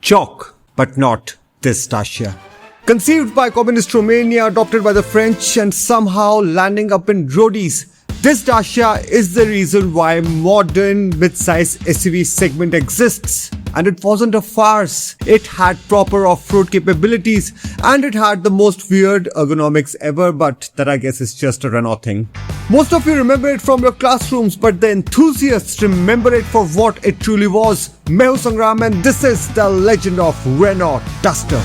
chalk, but not this Dacia. Conceived by communist Romania, adopted by the French, and somehow landing up in roadies, this Dacia is the reason why modern mid-size SUV segment exists. And it wasn't a farce. It had proper off-road capabilities and it had the most weird ergonomics ever, but that I guess is just a Renault thing. Most of you remember it from your classrooms, but the enthusiasts remember it for what it truly was. मैं हूं संग्राम and this is the legend of Renault Duster.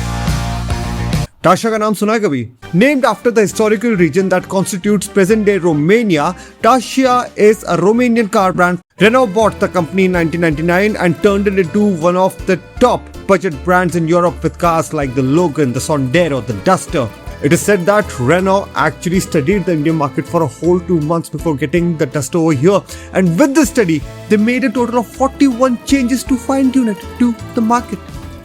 Dacia का नाम सुना है कभी? Named after the historical region that constitutes present-day Romania, Dacia is a Romanian car brand. Renault bought the company in 1999 and turned it into one of the top budget brands in Europe with cars like the Logan, the Sandero, the Duster. It is said that Renault actually studied the Indian market for a whole 2 months before getting the Duster over here. And with this study, they made a total of 41 changes to fine-tune it to the market.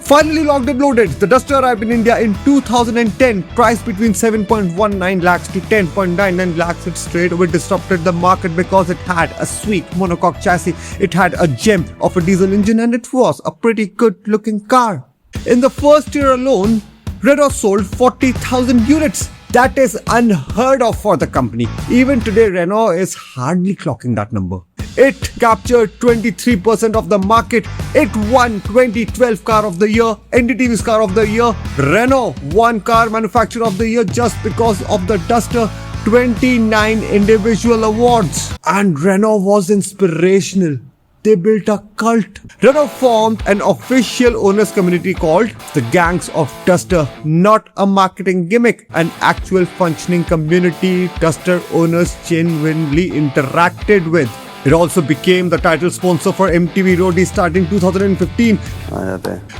Finally locked and loaded, the Duster arrived in India in 2010, priced between 7.19 lakhs to 10.99 lakhs. It straight away disrupted the market because it had a sweet monocoque chassis, it had a gem of a diesel engine, and it was a pretty good looking car. In the first year alone, Renault sold 40,000 units. That is unheard of for the company. Even today, Renault is hardly clocking that number. It captured 23% of the market. It won 2012 Car of the Year, NDTV's Car of the Year. Renault won Car Manufacturer of the Year just because of the Duster. 29 individual awards. And Renault was inspirational. They built a cult. Renault formed an official owners community called the Gangs of Duster. Not a marketing gimmick, an actual functioning community Duster owners genuinely interacted with. It also became the title sponsor for MTV Roadie starting 2015.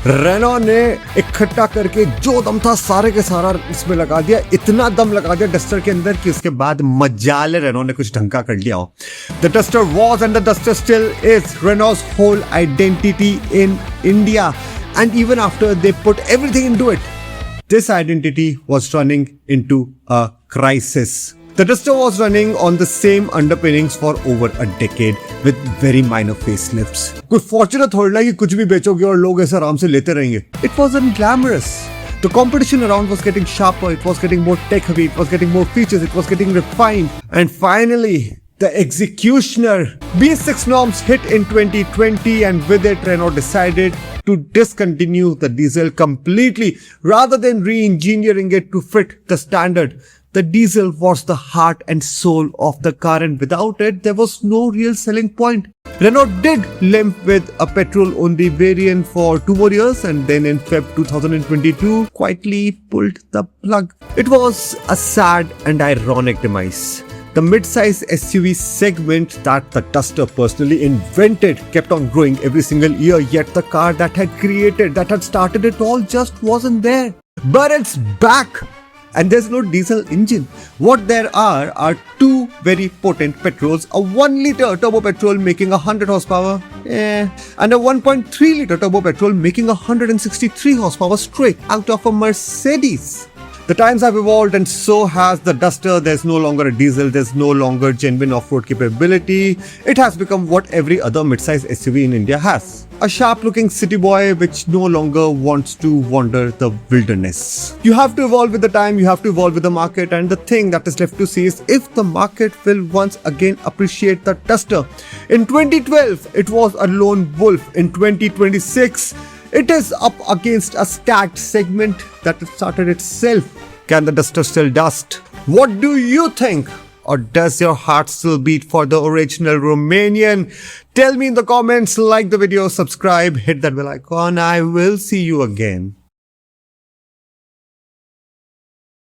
Renault ने इकट्ठा करके जो दम था सारे के सारा इसमें लगा दिया, इतना दम लगा दिया डस्टर के अंदर कि उसके बाद मजाले Renault ने कुछ ढंग का कर लिया हो. The Duster was and the Duster still is Renault's whole identity in India, and even after they put everything into it, this identity was running into a crisis. The Duster was running on the same underpinnings for over a decade with very minor facelifts. कोई fortunate थोड़ी ना कि कुछ भी बेचोगे और लोग ऐसे आराम से लेते रहेंगे. It wasn't glamorous. The competition around was getting sharper, it was getting more tech heavy, it was getting more features, it was getting refined. And finally, the executioner. BS6 norms hit in 2020 and with it Renault decided to discontinue the diesel completely rather than re-engineering it to fit the standard. The diesel was the heart and soul of the car, and without it, there was no real selling point. Renault did limp with a petrol-only variant for 2 more years, and then in Feb 2022, quietly pulled the plug. It was a sad and ironic demise. The mid-size SUV segment that the Duster personally invented kept on growing every single year, yet the car that had started it all just wasn't there. But it's back! And there's no diesel engine. What there are 2 very potent petrols, a 1-liter turbo petrol making 100 horsepower, and a 1.3-liter turbo petrol making 163 horsepower straight out of a Mercedes. The times have evolved and so has the Duster. There's no longer a diesel, there's no longer genuine off-road capability. It has become what every other mid-size SUV in India has. A sharp-looking city boy which no longer wants to wander the wilderness. You have to evolve with the time, you have to evolve with the market, and the thing that is left to see is if the market will once again appreciate the Duster. In 2012, it was a lone wolf. In 2026, it is up against a stacked segment that started itself. Can the Duster still dust? What do you think? Or does your heart still beat for the original Romanian? Tell me in the comments, like the video, subscribe, hit that bell icon. I will see you again.